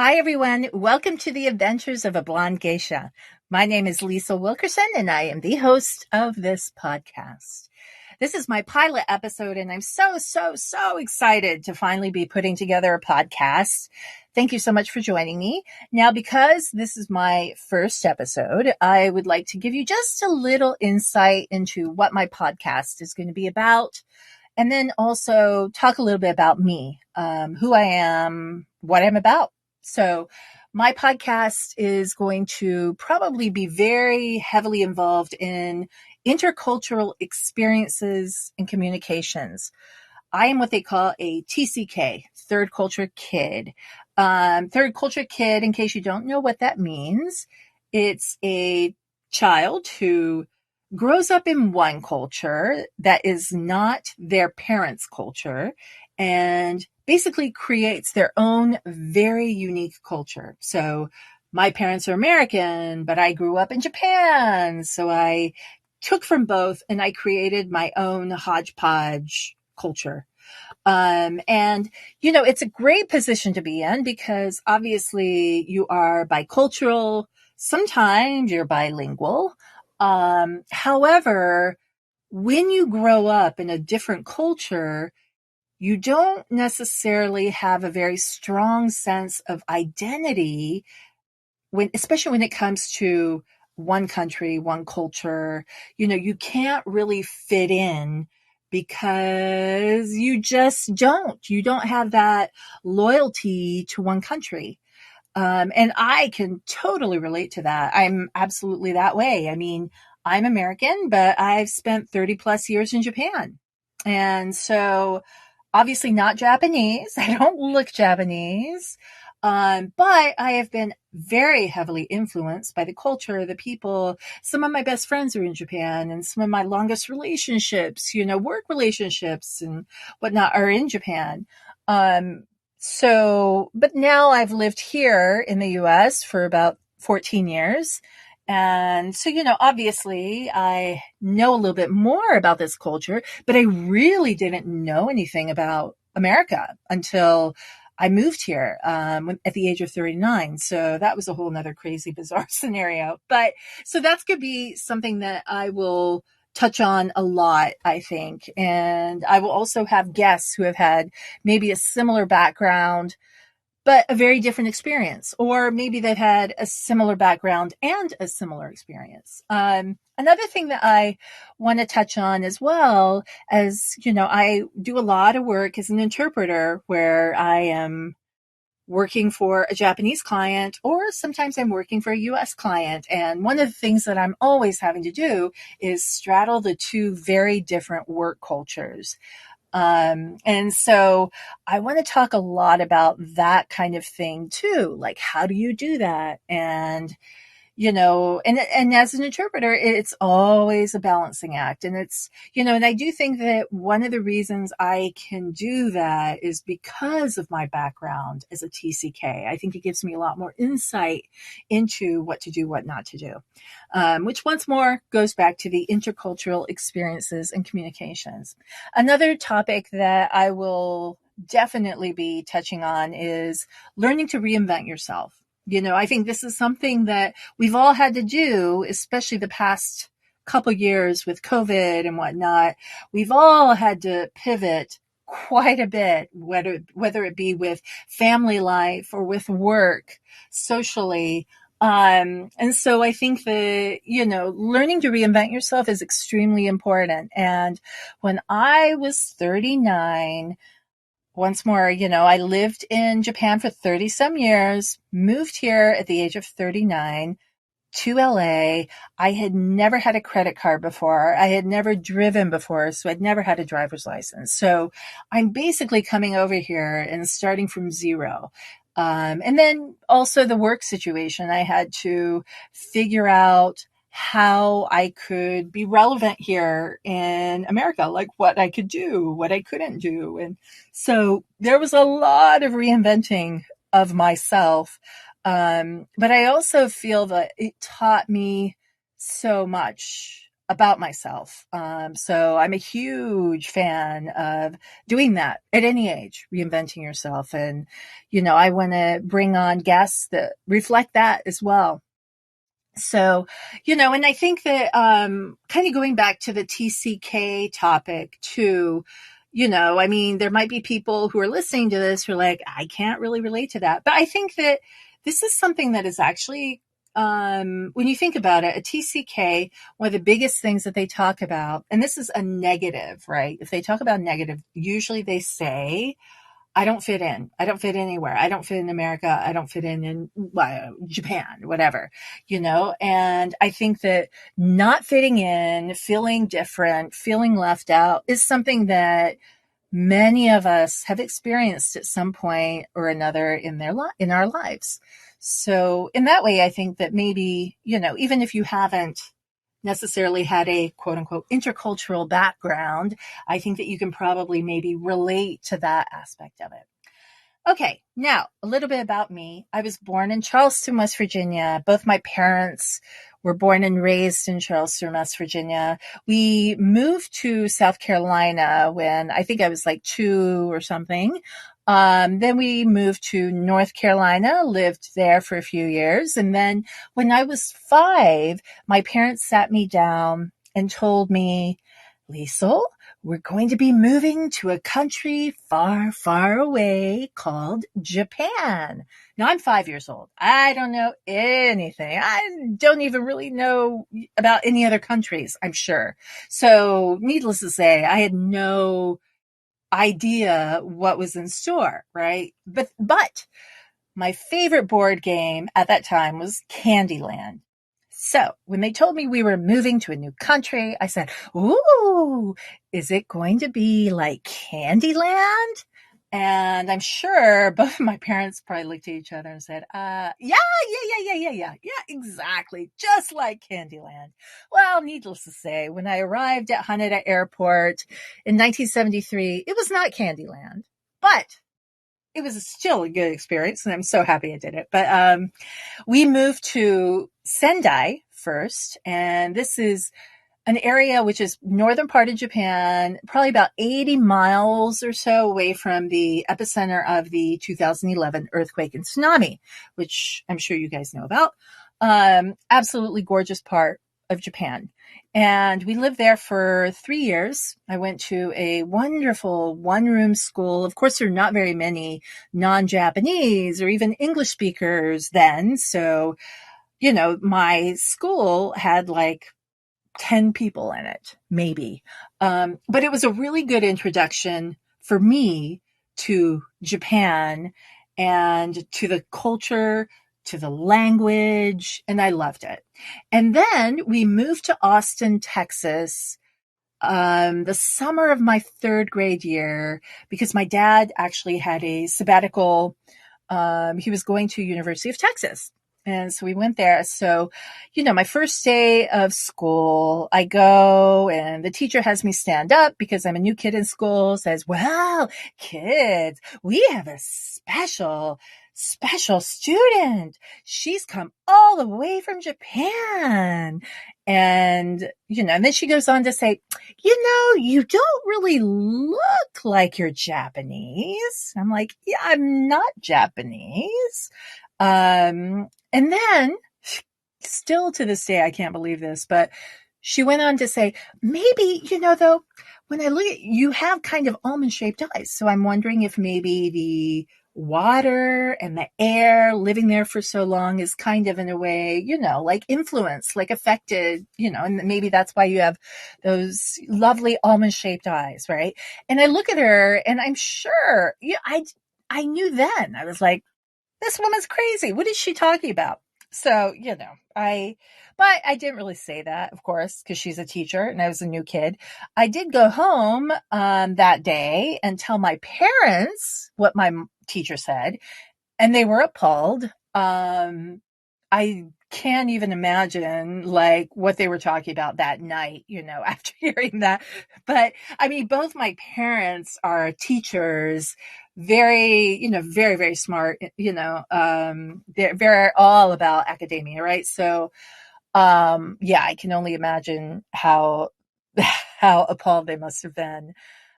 Hi, everyone. Welcome to the Adventures of a Blonde Geisha. My name is Lisle Wilkerson, and I am the host of this podcast. This is my pilot episode, and I'm so excited to finally be putting together a podcast. Thank you so much for joining me. Now, because this is my first episode, I would like to give you just a little insight into what my podcast is going to be about, and then also talk a little bit about me, who I am, what I'm about. So my podcast is going to probably be very heavily involved in intercultural experiences and communications. I am what they call a TCK, third culture kid. Third culture kid, in case you don't know what that means, it's a child who grows up in one culture that is not their parents' culture and basically creates their own very unique culture. So my parents are American, but I grew up in Japan. So I took from both and I created my own hodgepodge culture. It's a great position to be in because obviously you are bicultural. Sometimes you're bilingual. However, when you grow up in a different culture, you don't necessarily have a very strong sense of identity especially when it comes to one country, one culture. You can't really fit in because you just don't. You don't have that loyalty to one country. And I can totally relate to that. I'm absolutely that way. I mean, I'm American, but I've spent 30 plus years in Japan. And so obviously not Japanese. I don't look Japanese. But I have been very heavily influenced by the culture, the people. Some of my best friends are in Japan, and some of my longest relationships, work relationships and whatnot are in Japan. But now I've lived here in the US for about 14 years. And so, obviously I know a little bit more about this culture, but I really didn't know anything about America until I moved here at the age of 39. So that was a whole nother crazy, bizarre scenario. But so that's going to be something that I will touch on a lot, I think. And I will also have guests who have had maybe a similar background, but a very different experience, or maybe they've had a similar background and a similar experience. Another thing that I want to touch on as well as, I do a lot of work as an interpreter where I am working for a Japanese client, or sometimes I'm working for a US client. And one of the things that I'm always having to do is straddle the two very different work cultures. And so I want to talk a lot about that kind of thing too. Like, how do you do that? And as an interpreter, it's always a balancing act. And and I do think that one of the reasons I can do that is because of my background as a TCK. I think it gives me a lot more insight into what to do, what not to do, which once more goes back to the intercultural experiences and communications. Another topic that I will definitely be touching on is learning to reinvent yourself. I think this is something that we've all had to do, especially the past couple years with COVID and whatnot. We've all had to pivot quite a bit, whether it be with family life or with work, socially. And so I think that, learning to reinvent yourself is extremely important. And when I was 39, once more, I lived in Japan for 30 some years, moved here at the age of 39 to LA. I had never had a credit card before. I had never driven before, so I'd never had a driver's license. So I'm basically coming over here and starting from zero. And then also the work situation, I had to figure out how I could be relevant here in America, like what I could do, what I couldn't do. And so there was a lot of reinventing of myself. But I also feel that it taught me so much about myself. So I'm a huge fan of doing that at any age, reinventing yourself. And, I want to bring on guests that reflect that as well. So, and I think that kind of going back to the TCK topic too, I mean, there might be people who are listening to this who are like, I can't really relate to that. But I think that this is something that is actually, when you think about it, a TCK, one of the biggest things that they talk about, and this is a negative, right? If they talk about negative, usually they say, I don't fit in. I don't fit anywhere. I don't fit in America. I don't fit in Japan, whatever, and I think that not fitting in, feeling different, feeling left out is something that many of us have experienced at some point or another in our lives. So in that way, I think that maybe, even if you haven't necessarily had a quote unquote intercultural background, I think that you can probably maybe relate to that aspect of it. Okay, now a little bit about me. I was born in Charleston, West Virginia. Both my parents were born and raised in Charleston, West Virginia. We moved to South Carolina when I think I was like 2 or something. Then we moved to North Carolina, lived there for a few years. And then when I was 5, my parents sat me down and told me, Lisle, we're going to be moving to a country far, far away called Japan. Now I'm 5 years old. I don't know anything. I don't even really know about any other countries, I'm sure. So needless to say, I had no idea what was in store, right? But my favorite board game at that time was Candyland. So when they told me we were moving to a new country, I said, ooh, is it going to be like Candyland? And I'm sure both of my parents probably looked at each other and said, yeah, exactly. Just like Candyland. Well, needless to say, when I arrived at Haneda Airport in 1973, it was not Candyland, but it was still a good experience. And I'm so happy I did it. But, we moved to Sendai first, and this is an area which is northern part of Japan, probably about 80 miles or so away from the epicenter of the 2011 earthquake and tsunami, which I'm sure you guys know about. Absolutely gorgeous part of Japan. And we lived there for 3 years. I went to a wonderful one-room school. Of course, there are not very many non-Japanese or even English speakers then. So, my school had like 10 people in it, maybe. But it was a really good introduction for me to Japan and to the culture, to the language, and I loved it. And then we moved to Austin, Texas, the summer of my 3rd grade year, because my dad actually had a sabbatical. He was going to University of Texas. And so we went there. So, my first day of school, I go and the teacher has me stand up because I'm a new kid in school, says, well, kids, we have a special student. She's come all the way from Japan. And, and then she goes on to say, you don't really look like you're Japanese. I'm like, yeah, I'm not Japanese. And then still to this day, I can't believe this, but she went on to say, maybe, though, when I look at you have kind of almond shaped eyes. So I'm wondering if maybe the water and the air living there for so long is kind of in a way, like influenced, like affected, and maybe that's why you have those lovely almond shaped eyes. Right. And I look at her and I'm sure, I knew then. I was like, this woman's crazy. What is she talking about? So, but I didn't really say that, of course, because she's a teacher and I was a new kid. I did go home that day and tell my parents what my teacher said, and they were appalled. I can't even imagine like what they were talking about that night, after hearing that. But I mean, both my parents are teachers, very, very, very smart, they're all about academia, right? So, Yeah, I can only imagine how how appalled they must have been.